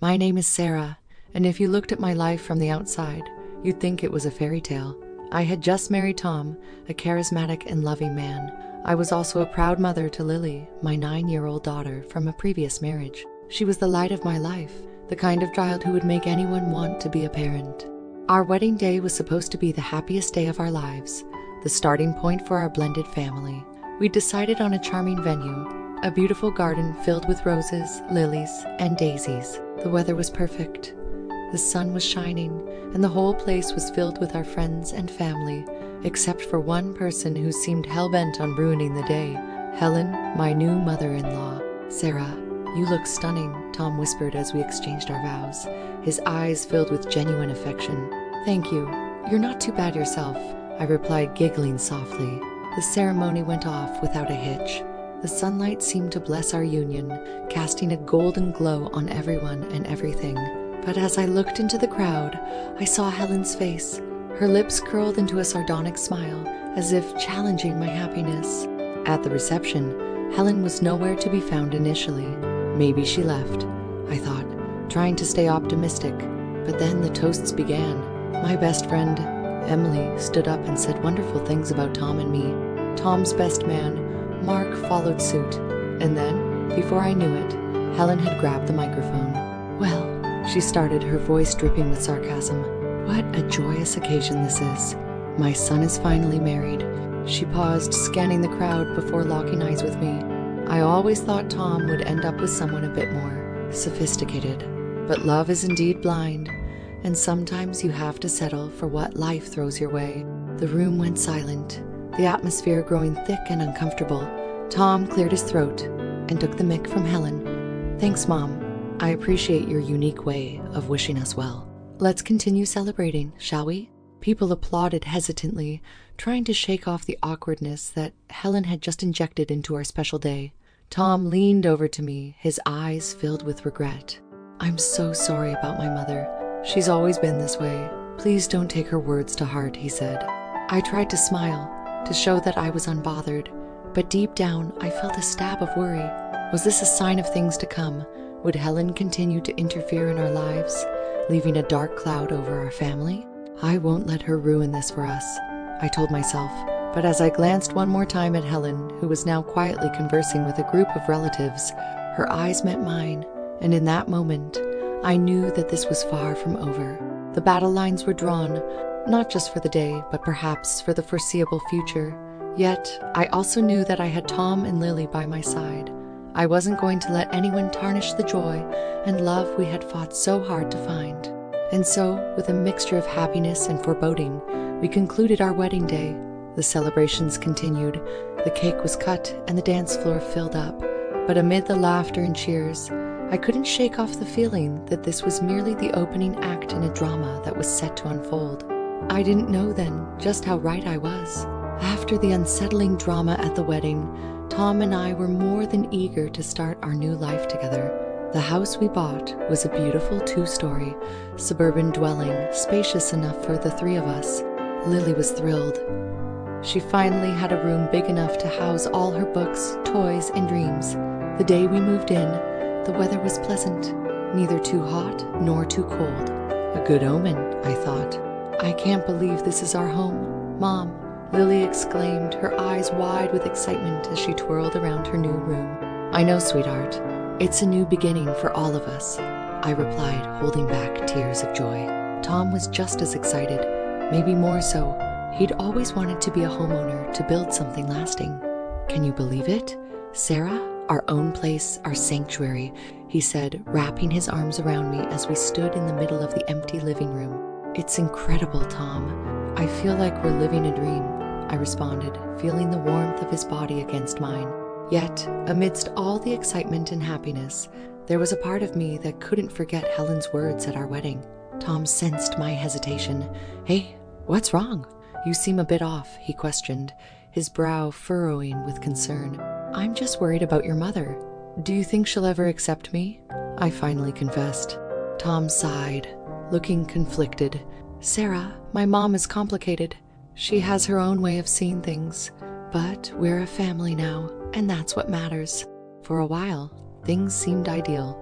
My name is Sarah, and if you looked at my life from the outside, you'd think it was a fairy tale. I had just married Tom, a charismatic and loving man. I was also a proud mother to Lily, my 9-year-old daughter from a previous marriage. She was the light of my life, the kind of child who would make anyone want to be a parent. Our wedding day was supposed to be the happiest day of our lives, the starting point for our blended family. We decided on a charming venue, a beautiful garden filled with roses, lilies, and daisies. The weather was perfect. The sun was shining, and the whole place was filled with our friends and family, except for one person who seemed hell-bent on ruining the day, Helen, my new mother-in-law. "Sarah, you look stunning," Tom whispered as we exchanged our vows, his eyes filled with genuine affection. "Thank you. You're not too bad yourself," I replied, giggling softly. The ceremony went off without a hitch. The sunlight seemed to bless our union, casting a golden glow on everyone and everything. But as I looked into the crowd, I saw Helen's face. Her lips curled into a sardonic smile, as if challenging my happiness. At the reception, Helen was nowhere to be found initially. Maybe she left, I thought, trying to stay optimistic. But then the toasts began. My best friend, Emily, stood up and said wonderful things about Tom and me. Tom's best man, Mark, followed suit. And then, before I knew it, Helen had grabbed the microphone. "Well," she started, her voice dripping with sarcasm, "what a joyous occasion this is. My son is finally married." She paused, scanning the crowd before locking eyes with me. I always thought Tom would end up with someone a bit more sophisticated. But love is indeed blind, and sometimes you have to settle for what life throws your way. The room went silent, the atmosphere growing thick and uncomfortable. Tom cleared his throat and took the mic from Helen. "Thanks, Mom. I appreciate your unique way of wishing us well. Let's continue celebrating, shall we?" People applauded hesitantly, trying to shake off the awkwardness that Helen had just injected into our special day. Tom leaned over to me, his eyes filled with regret. "I'm so sorry about my mother. She's always been this way. Please don't take her words to heart," he said. I tried to smile, to show that I was unbothered, but deep down I felt a stab of worry. Was this a sign of things to come? Would Helen continue to interfere in our lives, leaving a dark cloud over our family? "I won't let her ruin this for us," I told myself. But as I glanced one more time at Helen, who was now quietly conversing with a group of relatives, her eyes met mine, and in that moment, I knew that this was far from over. The battle lines were drawn, not just for the day, but perhaps for the foreseeable future. Yet, I also knew that I had Tom and Lily by my side. I wasn't going to let anyone tarnish the joy and love we had fought so hard to find. And so, with a mixture of happiness and foreboding, we concluded our wedding day. The celebrations continued, the cake was cut, and the dance floor filled up. But amid the laughter and cheers, I couldn't shake off the feeling that this was merely the opening act in a drama that was set to unfold. I didn't know then just how right I was. After the unsettling drama at the wedding, Tom and I were more than eager to start our new life together. The house we bought was a beautiful 2-story suburban dwelling, spacious enough for the 3 of us. Lily was thrilled. She finally had a room big enough to house all her books, toys, and dreams. The day we moved in, the weather was pleasant, neither too hot nor too cold. A good omen, I thought. "I can't believe this is our home, Mom," Lily exclaimed, her eyes wide with excitement as she twirled around her new room. "I know, sweetheart. It's a new beginning for all of us," I replied, holding back tears of joy. Tom was just as excited, maybe more so. He'd always wanted to be a homeowner, to build something lasting. "Can you believe it? Sarah, our own place, our sanctuary," he said, wrapping his arms around me as we stood in the middle of the empty living room. "It's incredible, Tom. I feel like we're living a dream," I responded, feeling the warmth of his body against mine. Yet, amidst all the excitement and happiness, there was a part of me that couldn't forget Helen's words at our wedding. Tom sensed my hesitation. "Hey, what's wrong? You seem a bit off," he questioned, his brow furrowing with concern. "I'm just worried about your mother. Do you think she'll ever accept me?" I finally confessed. Tom sighed, looking conflicted. "Sarah, my mom is complicated. She has her own way of seeing things. But we're a family now, and that's what matters." For a while, things seemed ideal.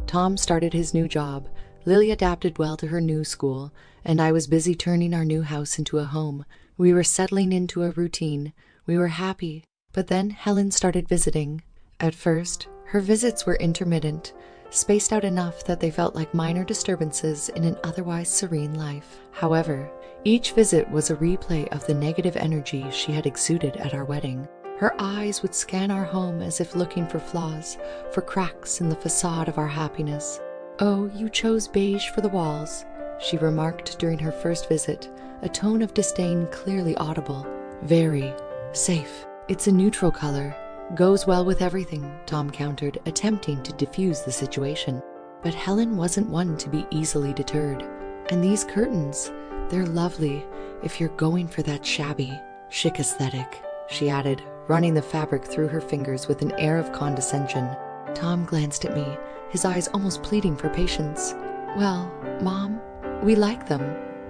Tom started his new job, Lily adapted well to her new school, and I was busy turning our new house into a home. We were settling into a routine. We were happy. But then Helen started visiting. At first, her visits were intermittent, spaced out enough that they felt like minor disturbances in an otherwise serene life. However, each visit was a replay of the negative energy she had exuded at our wedding. Her eyes would scan our home as if looking for flaws, for cracks in the facade of our happiness. "Oh, you chose beige for the walls," she remarked during her first visit, a tone of disdain clearly audible. "Very safe. It's a neutral color. Goes well with everything," Tom countered, attempting to diffuse the situation. But Helen wasn't one to be easily deterred. "And these curtains, they're lovely if you're going for that shabby, chic aesthetic," she added, running the fabric through her fingers with an air of condescension. Tom glanced at me, his eyes almost pleading for patience. "Well, Mom, we like them.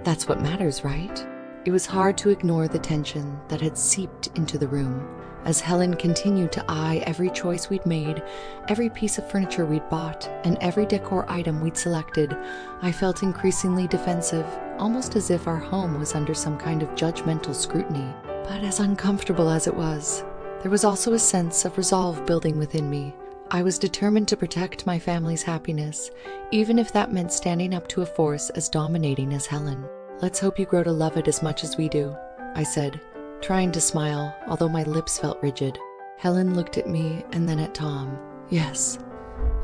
That's what matters, right?" It was hard to ignore the tension that had seeped into the room. As Helen continued to eye every choice we'd made, every piece of furniture we'd bought, and every decor item we'd selected, I felt increasingly defensive, almost as if our home was under some kind of judgmental scrutiny. But as uncomfortable as it was, there was also a sense of resolve building within me. I was determined to protect my family's happiness, even if that meant standing up to a force as dominating as Helen. "Let's hope you grow to love it as much as we do," I said, trying to smile, although my lips felt rigid. Helen looked at me and then at Tom. "Yes,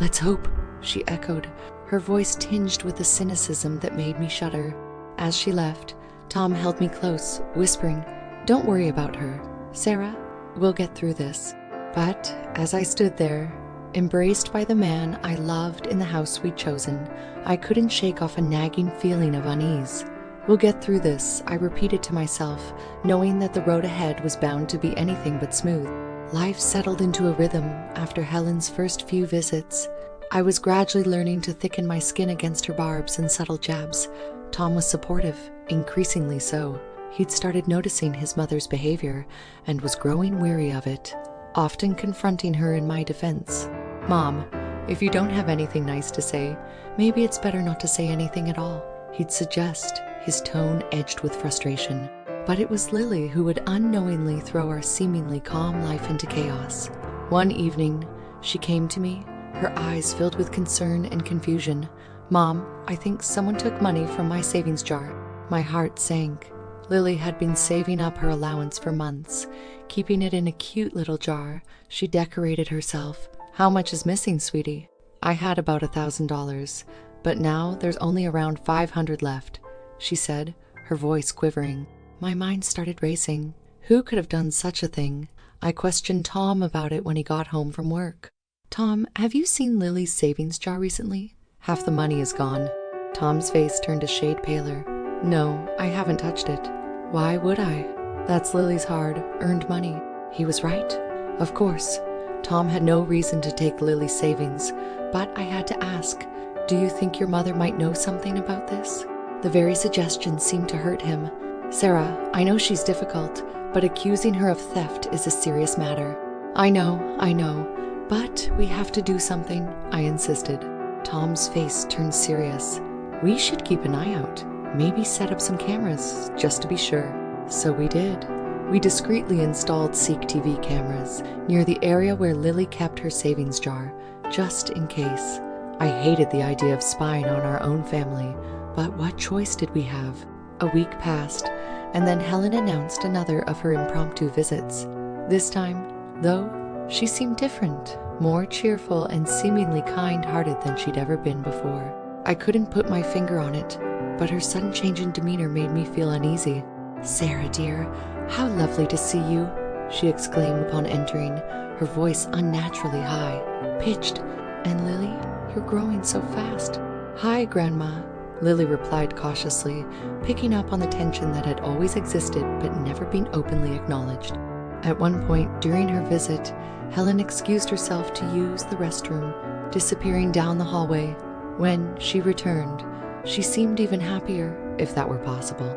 let's hope," she echoed, her voice tinged with a cynicism that made me shudder. As she left, Tom held me close, whispering, "Don't worry about her, Sarah. We'll get through this." But as I stood there, embraced by the man I loved in the house we'd chosen, I couldn't shake off a nagging feeling of unease. "We'll get through this," I repeated to myself, knowing that the road ahead was bound to be anything but smooth. Life settled into a rhythm after Helen's first few visits. I was gradually learning to thicken my skin against her barbs and subtle jabs. Tom was supportive, increasingly so. He'd started noticing his mother's behavior and was growing weary of it, often confronting her in my defense. "Mom, if you don't have anything nice to say, maybe it's better not to say anything at all," he'd suggest, his tone edged with frustration. But it was Lily who would unknowingly throw our seemingly calm life into chaos. One evening, she came to me, her eyes filled with concern and confusion. "Mom, I think someone took money from my savings jar." My heart sank. Lily had been saving up her allowance for months, keeping it in a cute little jar she decorated herself. "How much is missing, sweetie?" I had about $1,000, but now there's only around 500 left, she said, her voice quivering. My mind started racing. Who could have done such a thing? I questioned Tom about it when he got home from work. "Tom, have you seen Lily's savings jar recently? Half the money is gone." Tom's face turned a shade paler. "No, I haven't touched it." "Why would I? That's Lily's hard-earned money." He was right. Of course, Tom had no reason to take Lily's savings, but I had to ask, "Do you think your mother might know something about this?" The very suggestion seemed to hurt him. "Sarah, I know she's difficult, but accusing her of theft is a serious matter." I know, but we have to do something," I insisted. Tom's face turned serious. "We should keep an eye out, maybe set up some cameras, just to be sure." So we did. We discreetly installed CCTV cameras near the area where Lily kept her savings jar, just in case. I hated the idea of spying on our own family, but what choice did we have? A week passed, and then Helen announced another of her impromptu visits. This time, though, she seemed different, more cheerful and seemingly kind-hearted than she'd ever been before. I couldn't put my finger on it, but her sudden change in demeanor made me feel uneasy. "Sarah, dear, how lovely to see you," she exclaimed upon entering, her voice unnaturally high, pitched. "And Lily, you're growing so fast." "Hi, Grandma," Lily replied cautiously, picking up on the tension that had always existed but never been openly acknowledged. At one point during her visit, Helen excused herself to use the restroom, disappearing down the hallway. When she returned, she seemed even happier, if that were possible.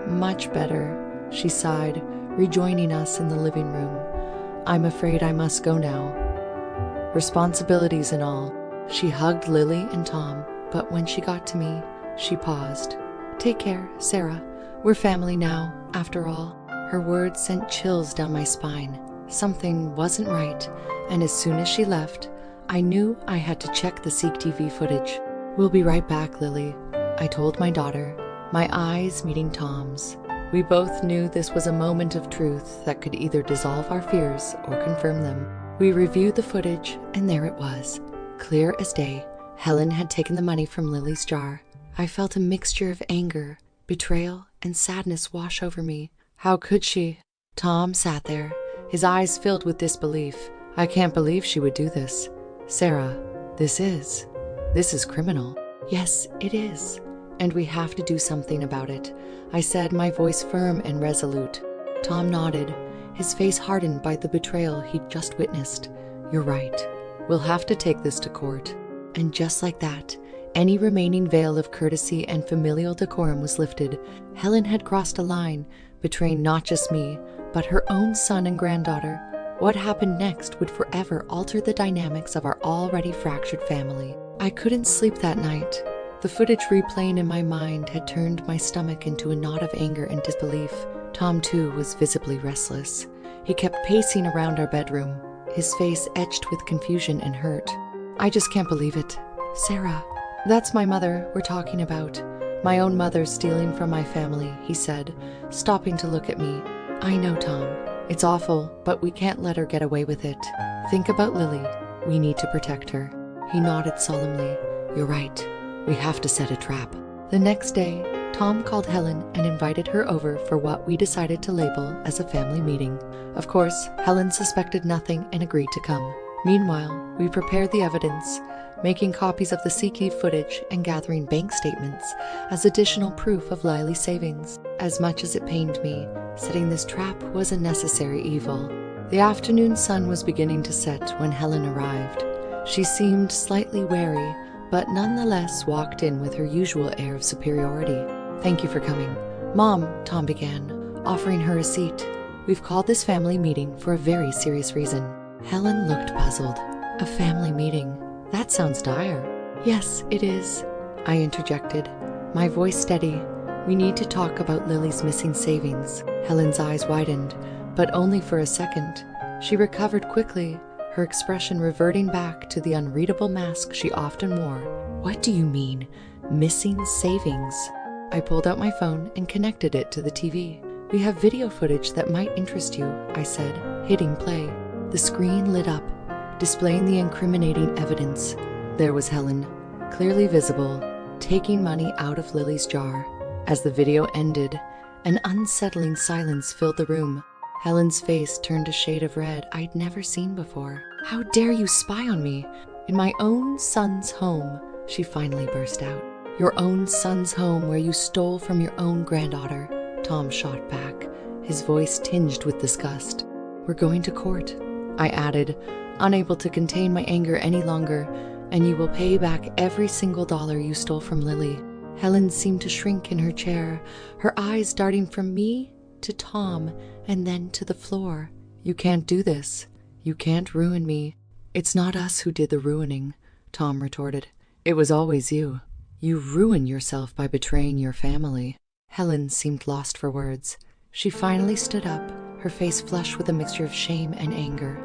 Much better," she sighed, rejoining us in the living room. "I'm afraid I must go now. Responsibilities and all." She hugged Lily and Tom, but when she got to me, she paused. "Take care, Sarah. We're family now, after all." Her words sent chills down my spine. Something wasn't right, and as soon as she left, I knew I had to check the CCTV footage. "We'll be right back, Lily," I told my daughter, my eyes meeting Tom's. We both knew this was a moment of truth that could either dissolve our fears or confirm them. We reviewed the footage, and there it was. Clear as day, Helen had taken the money from Lily's jar. I felt a mixture of anger, betrayal, and sadness wash over me. How could she? Tom sat there, his eyes filled with disbelief. "I can't believe she would do this. Sarah, this is criminal." "Yes, it is. And we have to do something about it," I said, my voice firm and resolute. Tom nodded, his face hardened by the betrayal he'd just witnessed. "You're right. We'll have to take this to court." And just like that, any remaining veil of courtesy and familial decorum was lifted. Helen had crossed a line, betraying not just me, but her own son and granddaughter. What happened next would forever alter the dynamics of our already fractured family. I couldn't sleep that night. The footage replaying in my mind had turned my stomach into a knot of anger and disbelief. Tom, too, was visibly restless. He kept pacing around our bedroom, his face etched with confusion and hurt. "I just can't believe it. Sarah, that's my mother we're talking about. My own mother stealing from my family," he said, stopping to look at me. "I know, Tom. It's awful, but we can't let her get away with it. Think about Lily. We need to protect her." He nodded solemnly. "You're right. We have to set a trap." The next day, Tom called Helen and invited her over for what we decided to label as a family meeting. Of course, Helen suspected nothing and agreed to come. Meanwhile, we prepared the evidence, making copies of the CCTV footage and gathering bank statements as additional proof of Lily's savings. As much as it pained me, setting this trap was a necessary evil. The afternoon sun was beginning to set when Helen arrived. She seemed slightly wary, but nonetheless walked in with her usual air of superiority. "Thank you for coming, Mom," Tom began, offering her a seat. "We've called this family meeting for a very serious reason." Helen looked puzzled. "A family meeting? That sounds dire." "Yes, it is," I interjected, my voice steady. "We need to talk about Lily's missing savings." Helen's eyes widened, but only for a second. She recovered quickly, her expression reverting back to the unreadable mask she often wore. "What do you mean, missing savings?" I pulled out my phone and connected it to the TV. "We have video footage that might interest you," I said, hitting play. The screen lit up, displaying the incriminating evidence. There was Helen, clearly visible, taking money out of Lily's jar. As the video ended, an unsettling silence filled the room. Helen's face turned a shade of red I'd never seen before. "How dare you spy on me? In my own son's home," she finally burst out. "Your own son's home where you stole from your own granddaughter," Tom shot back, his voice tinged with disgust. "We're going to court," I added, unable to contain my anger any longer, "and you will pay back every single dollar you stole from Lily." Helen seemed to shrink in her chair, her eyes darting from me to Tom and then to the floor. "You can't do this. You can't ruin me." "It's not us who did the ruining," Tom retorted. "It was always you. You ruin yourself by betraying your family." Helen seemed lost for words. She finally stood up, her face flushed with a mixture of shame and anger.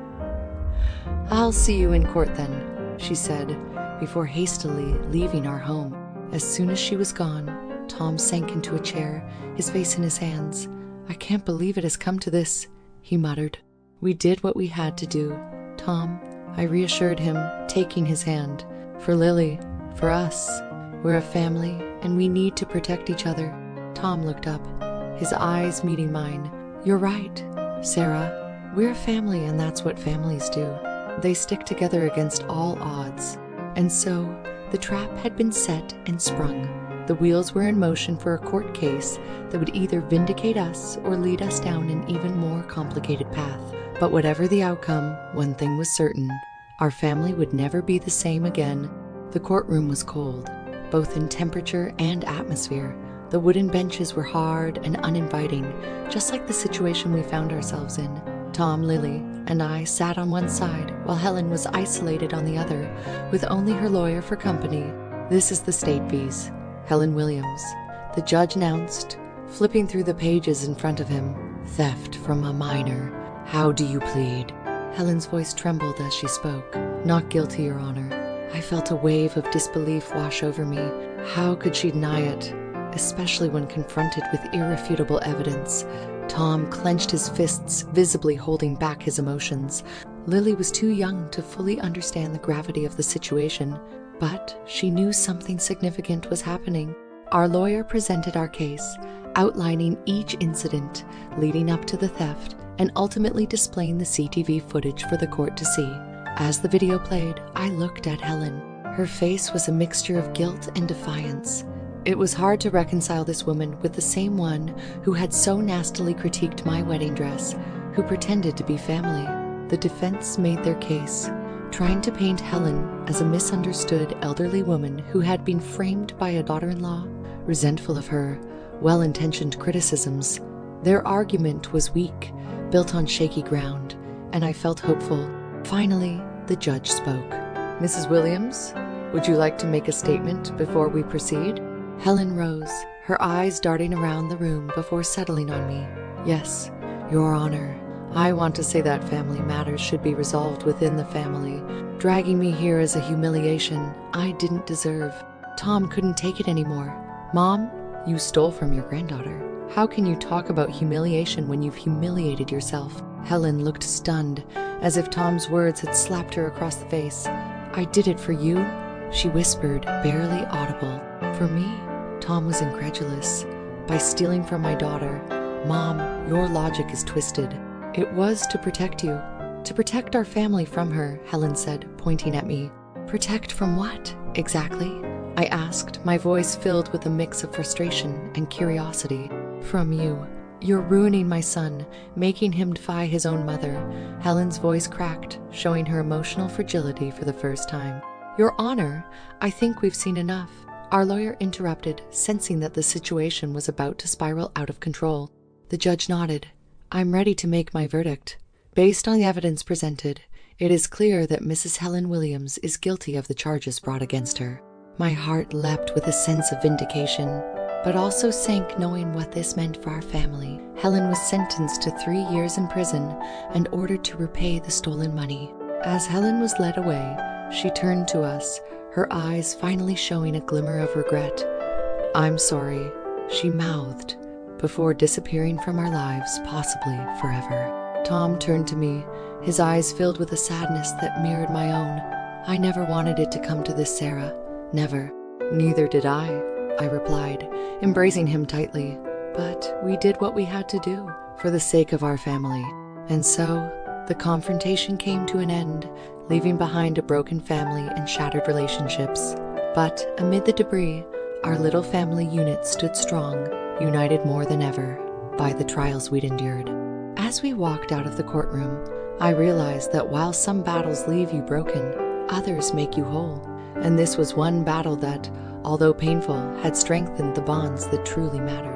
"I'll see you in court then," she said, before hastily leaving our home. As soon as she was gone, Tom sank into a chair, his face in his hands. "I can't believe it has come to this," he muttered. "We did what we had to do, Tom," I reassured him, taking his hand. "For Lily, for us. We're a family, and we need to protect each other." Tom looked up, his eyes meeting mine. "You're right, Sarah. We're a family, and that's what families do. They stick together against all odds." And so, the trap had been set and sprung. The wheels were in motion for a court case that would either vindicate us or lead us down an even more complicated path. But whatever the outcome, one thing was certain: our family would never be the same again. The courtroom was cold, both in temperature and atmosphere. The wooden benches were hard and uninviting, just like the situation we found ourselves in. Tom, Lily, and I sat on one side while Helen was isolated on the other, with only her lawyer for company. "This is the state fees. Helen Williams," the judge announced, flipping through the pages in front of him. "Theft from a minor. How do you plead?" Helen's voice trembled as she spoke. "Not guilty, Your Honor." I felt a wave of disbelief wash over me. How could she deny it, especially when confronted with irrefutable evidence? Tom clenched his fists, visibly holding back his emotions. Lily was too young to fully understand the gravity of the situation, but she knew something significant was happening. Our lawyer presented our case, outlining each incident leading up to the theft and ultimately displaying the CCTV footage for the court to see. As the video played, I looked at Helen. Her face was a mixture of guilt and defiance. It was hard to reconcile this woman with the same one who had so nastily critiqued my wedding dress, who pretended to be family. The defense made their case, trying to paint Helen as a misunderstood elderly woman who had been framed by a daughter-in-law, resentful of her well-intentioned criticisms. Their argument was weak, built on shaky ground, and I felt hopeful. Finally, the judge spoke. "Mrs. Williams, would you like to make a statement before we proceed?" Helen rose, her eyes darting around the room before settling on me. "Yes, Your Honor. I want to say that family matters should be resolved within the family. Dragging me here is a humiliation I didn't deserve. Tom couldn't take it anymore. Mom, you stole from your granddaughter. How can you talk about humiliation when you've humiliated yourself?" Helen looked stunned, as if Tom's words had slapped her across the face. "I did it for you," she whispered, barely audible. "For me?" Tom was incredulous. "By stealing from my daughter? Mom, your logic is twisted." "It was to protect you. To protect our family from her," Helen said, pointing at me. "Protect from what, exactly?" I asked, my voice filled with a mix of frustration and curiosity. "From you. You're ruining my son, making him defy his own mother." Helen's voice cracked, showing her emotional fragility for the first time. "Your Honor, I think we've seen enough." Our lawyer interrupted, sensing that the situation was about to spiral out of control. The judge nodded. "I'm ready to make my verdict. Based on the evidence presented, it is clear that Mrs. Helen Williams is guilty of the charges brought against her." My heart leapt with a sense of vindication, but also sank knowing what this meant for our family. Helen was sentenced to 3 years in prison and ordered to repay the stolen money. As Helen was led away, she turned to us, her eyes finally showing a glimmer of regret. "I'm sorry," she mouthed, before disappearing from our lives, possibly forever. Tom turned to me, his eyes filled with a sadness that mirrored my own. "I never wanted it to come to this, Sarah. Never." "Neither did I replied, embracing him tightly. "But we did what we had to do for the sake of our family." And so, the confrontation came to an end, leaving behind a broken family and shattered relationships. But amid the debris, our little family unit stood strong, united more than ever by the trials we'd endured. As we walked out of the courtroom, I realized that while some battles leave you broken, others make you whole. And this was one battle that, although painful, had strengthened the bonds that truly mattered.